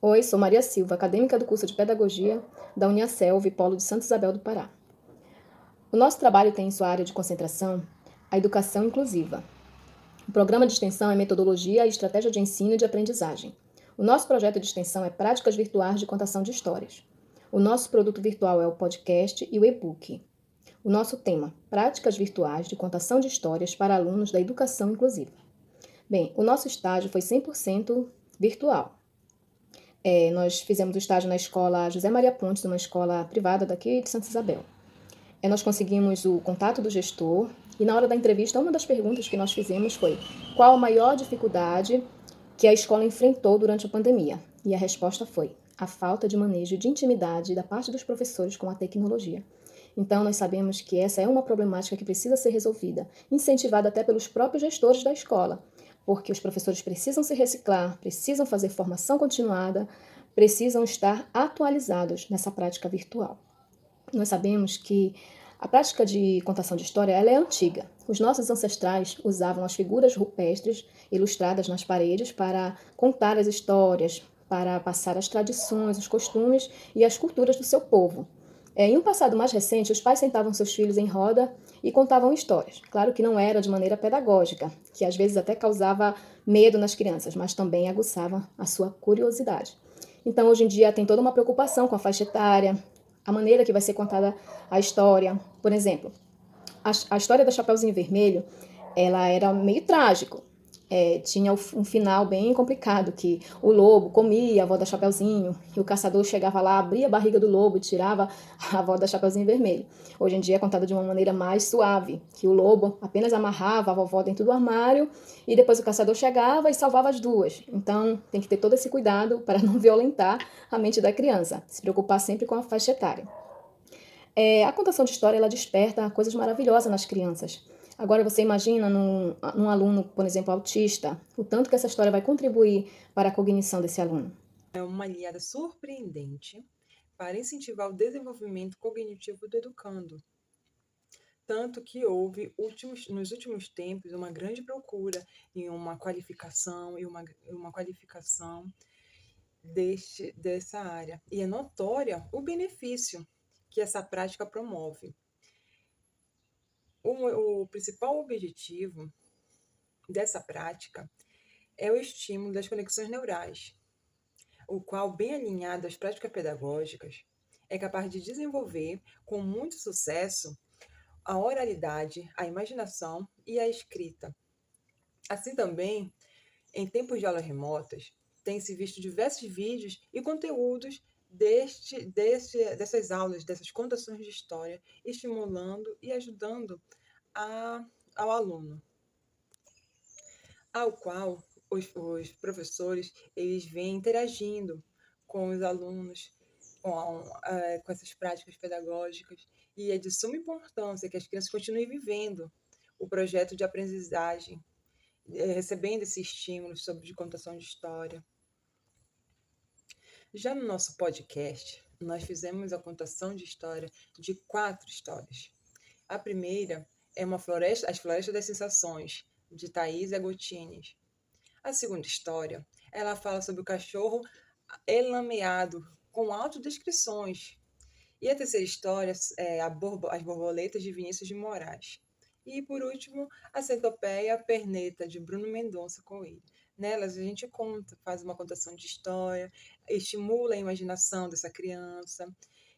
Oi, sou Maria Silva, acadêmica do curso de Pedagogia da Uniaselv, Polo de Santa Isabel do Pará. O nosso trabalho tem em sua área de concentração a educação inclusiva. O programa de extensão é Metodologia e Estratégia de Ensino e de Aprendizagem. O nosso projeto de extensão é Práticas Virtuais de Contação de Histórias. O nosso produto virtual é o podcast e o e-book. O nosso tema, Práticas Virtuais de Contação de Histórias para alunos da educação inclusiva. Bem, o nosso estágio foi 100% virtual. Nós fizemos o estágio na escola José Maria Pontes, uma escola privada daqui de Santa Isabel. Nós conseguimos o contato do gestor e na hora da entrevista, uma das perguntas que nós fizemos foi: qual a maior dificuldade que a escola enfrentou durante a pandemia? E a resposta foi: a falta de manejo de intimidade da parte dos professores com a tecnologia. Então, nós sabemos que essa é uma problemática que precisa ser resolvida, incentivada até pelos próprios gestores da escola, porque os professores precisam se reciclar, precisam fazer formação continuada, precisam estar atualizados nessa prática virtual. Nós sabemos que a prática de contação de história ela é antiga. Os nossos ancestrais usavam as figuras rupestres ilustradas nas paredes para contar as histórias, para passar as tradições, os costumes e as culturas do seu povo. Em um passado mais recente, os pais sentavam seus filhos em roda e contavam histórias. Claro que não era de maneira pedagógica, que às vezes até causava medo nas crianças, mas também aguçava a sua curiosidade. Então, hoje em dia, tem toda uma preocupação com a faixa etária, a maneira que vai ser contada a história. Por exemplo, a história da Chapeuzinho Vermelho, ela era meio trágico. Tinha um final bem complicado, que o lobo comia a avó da Chapeuzinho, e o caçador chegava lá, abria a barriga do lobo e tirava a avó da Chapeuzinho Vermelho. Hoje em dia é contada de uma maneira mais suave, que o lobo apenas amarrava a vovó dentro do armário, e depois o caçador chegava e salvava as duas. Então tem que ter todo esse cuidado para não violentar a mente da criança, se preocupar sempre com a faixa etária. A contação de história ela desperta coisas maravilhosas nas crianças. Agora você imagina num aluno, por exemplo, autista, o tanto que essa história vai contribuir para a cognição desse aluno. É uma aliada surpreendente para incentivar o desenvolvimento cognitivo do educando. Tanto que houve, nos últimos tempos, uma grande procura em uma qualificação uma qualificação dessa área. E é notória o benefício que essa prática promove. O principal objetivo dessa prática é o estímulo das conexões neurais, o qual, bem alinhado às práticas pedagógicas, é capaz de desenvolver com muito sucesso a oralidade, a imaginação e a escrita. Assim também, em tempos de aulas remotas, tem-se visto diversos vídeos e conteúdos dessas aulas, dessas contações de história, estimulando e ajudando ao aluno, ao qual os professores eles vêm interagindo com os alunos, com essas práticas pedagógicas, e é de suma importância que as crianças continuem vivendo o projeto de aprendizagem, recebendo esse estímulo sobre contação de história. Já no nosso podcast, nós fizemos a contação de história de 4 histórias. A primeira é As Florestas das Sensações, de Thaís Agostini. A segunda história, ela fala sobre o cachorro elameado, com autodescrições. E a terceira história é As Borboletas, de Vinícius de Moraes. E, por último, A Centopeia Perneta, de Bruno Mendonça Coelho. Nelas, a gente faz uma contação de história, estimula a imaginação dessa criança,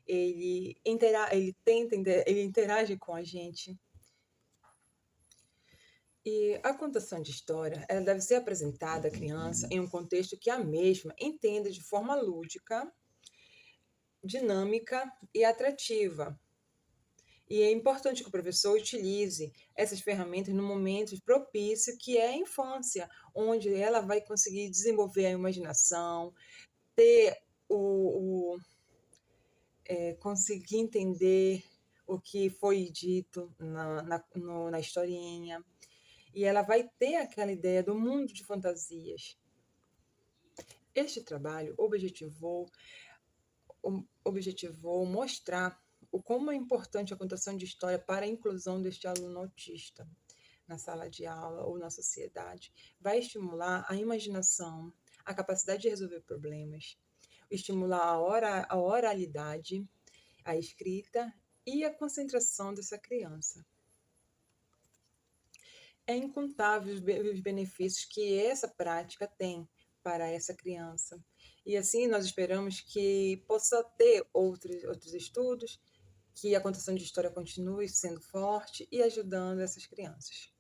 ele interage com a gente. E a contação de história, ela deve ser apresentada à criança em um contexto que a mesma entenda de forma lúdica, dinâmica e atrativa. E é importante que o professor utilize essas ferramentas no momento propício que é a infância, onde ela vai conseguir desenvolver a imaginação, ter conseguir entender o que foi dito na historinha. E ela vai ter aquela ideia do mundo de fantasias. Este trabalho objetivou mostrar o como é importante a contação de história para a inclusão deste aluno autista na sala de aula ou na sociedade. Vai estimular a imaginação, a capacidade de resolver problemas, estimular a oralidade, a escrita e a concentração dessa criança. É incontável os benefícios que essa prática tem para essa criança. E assim nós esperamos que possa ter outros estudos, que a contação de história continue sendo forte e ajudando essas crianças.